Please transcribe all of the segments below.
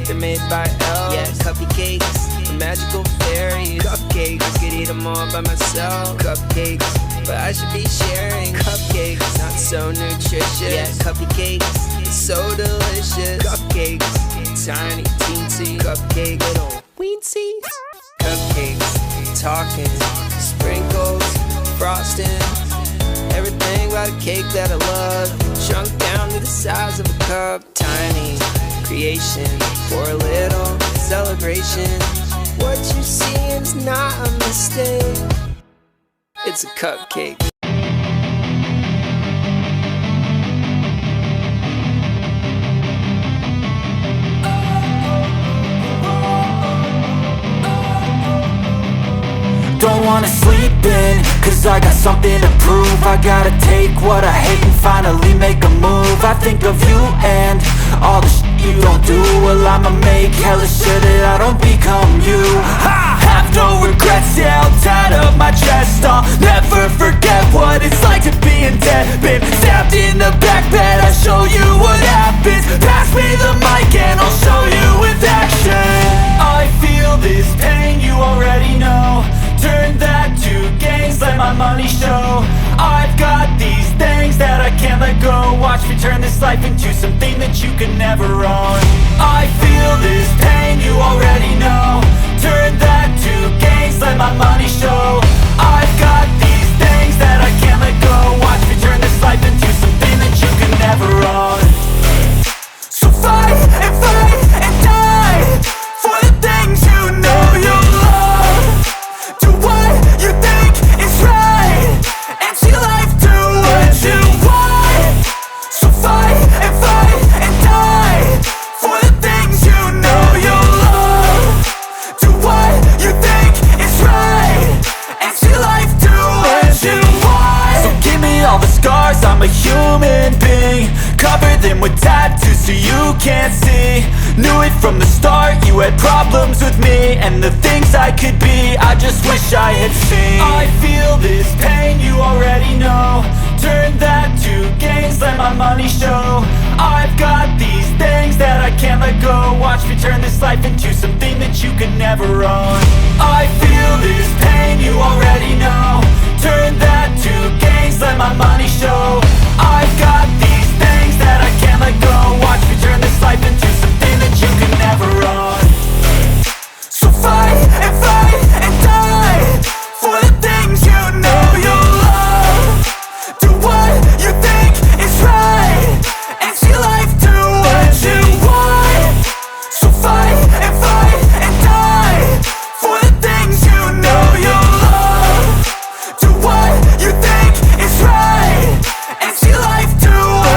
they're made by elves. Yeah, cupcakes, magical fairies. Cupcakes, I could eat them all by myself. Cupcakes, but I should be sharing. Cupcakes, not so nutritious. Yeah, cupcakes, so delicious. Cupcakes, tiny, teensy. Cupcake, little weensy. Cupcakes, talking, sprinkles, frosting. Everything about a cake that I love, shrunk down to the size of a cup. Tiny creation for a little celebration. What you see is not a mistake. It's a cupcake. Don't wanna sleep in, cause I got something to prove. I gotta take what I hate and finally make a move. I think of you and all the shit you don't do. Well, I'ma make hella sure that I don't become you. I have no regrets, yeah, I'll tie up my chest. I'll never forget what it's like to be in debt. Been stabbed in the back bed, I'll show you what happens. Pass me the mic and I'll show you with action. I feel this pain, you already know. Turn that to gains, let my money show. I've got these things that I can't let go. Watch me turn this life into something that you could never own. I feel this pain, you already know. Turn that to gains, let my money show. I've got these things that I can't let go. Watch me turn this life into something that you could never own. So fight and die for the things you know you love. Do what you think is right, and see life do what you want. So fight and die for the things you know you love. Do what you think is right, and see life do what you want. So give me all the scars, I'm a human being. Cover them with tattoos so you can't see. Knew it from the start, you had problems with me and the things I could be, I just wish I had seen. I feel this pain, you already know. Turn that to gains, let my money show. I've got these things that I can't let go. Watch me turn this life into something that you could never own. I feel this pain, you already know. Turn that to gains, let my money show. I've got these things that I can't let go. Watch me turn this life into something that you could never own. So fight and die for the things you know you love. Do what you think is right, and see life do what you want. So fight and die for the things you know you love. Do what you think is right, and see life do what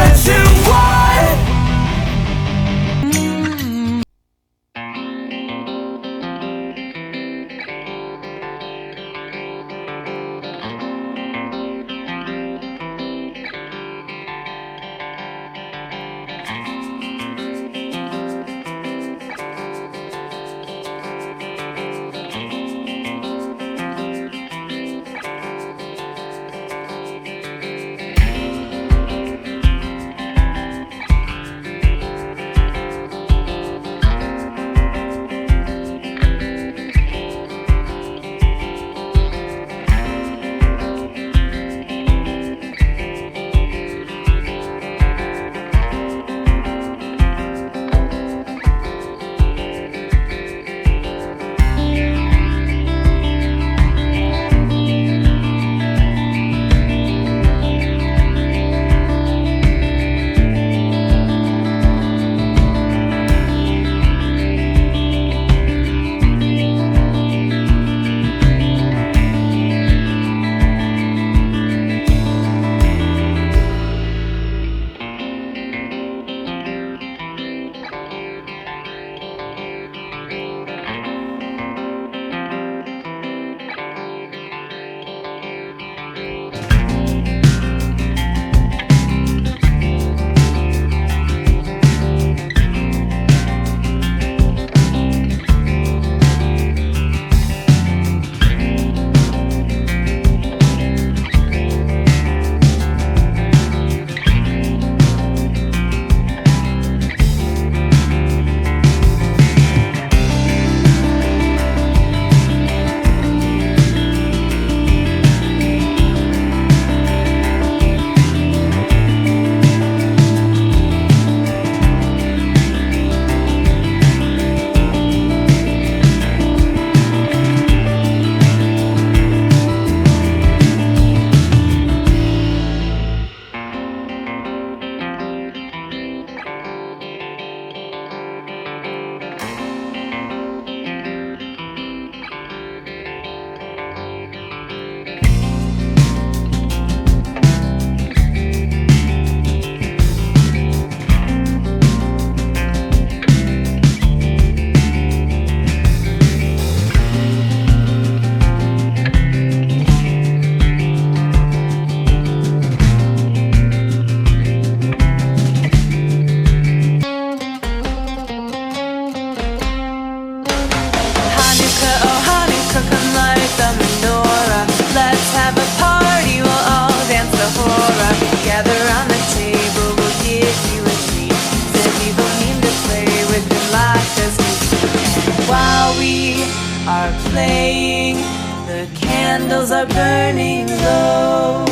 candles are burning low.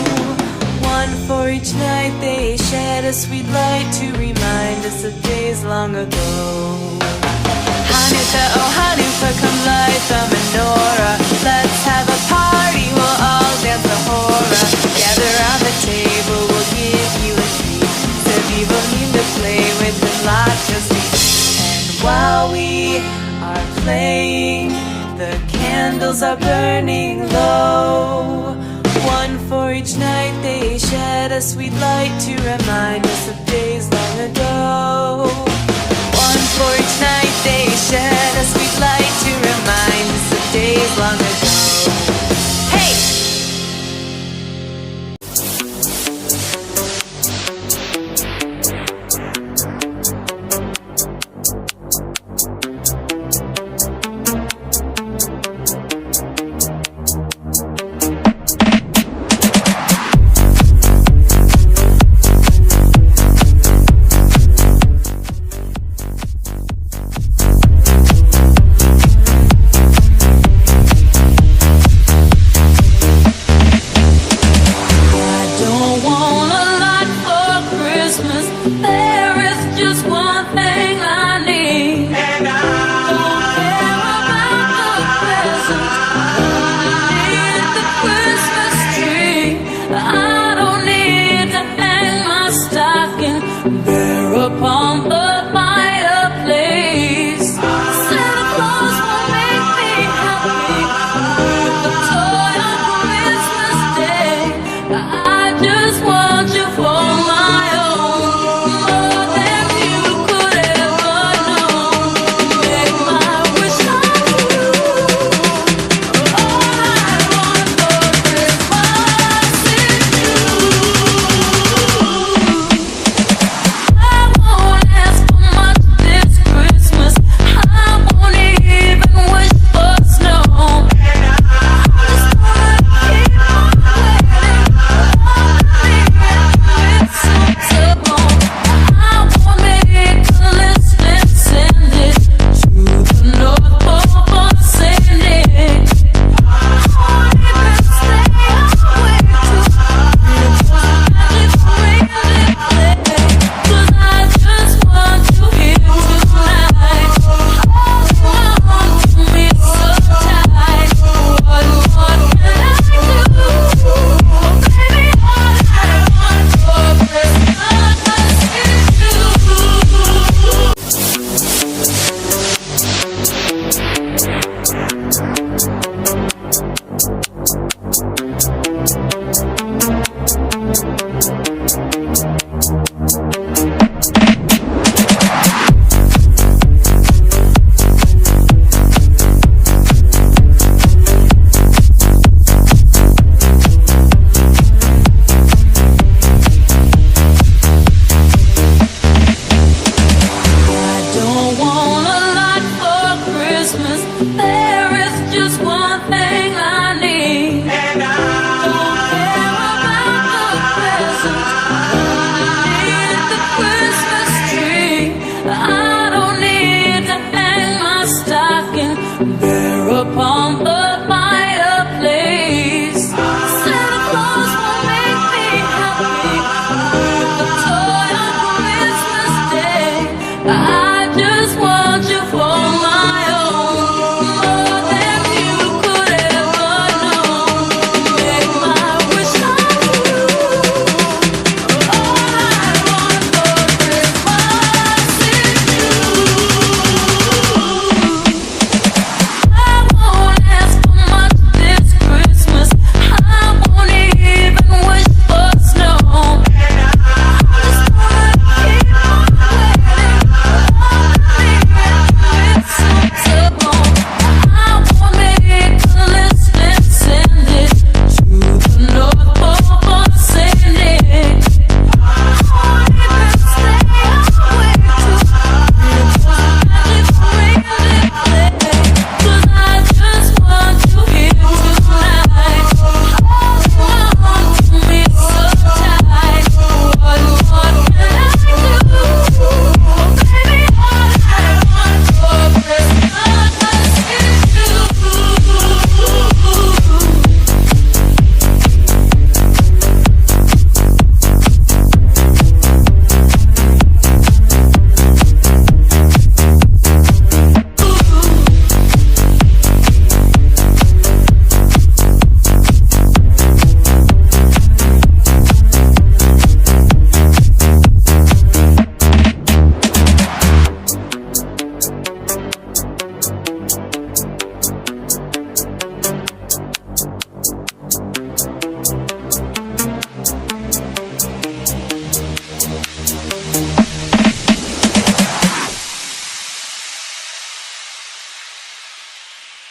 One for each night they shed a sweet light to remind us of days long ago. Hanukkah, oh Hanukkah, come light the menorah. Let's have a party, we'll all dance the hora. Gather round the table, we'll give you a treat. Sevivim to play with and lots of sweet. And while we are playing, the candles are burning low. One for each night they shed a sweet light to remind us of days long ago. One for each night they shed a sweet light to remind us of days long ago. Hey! Upon the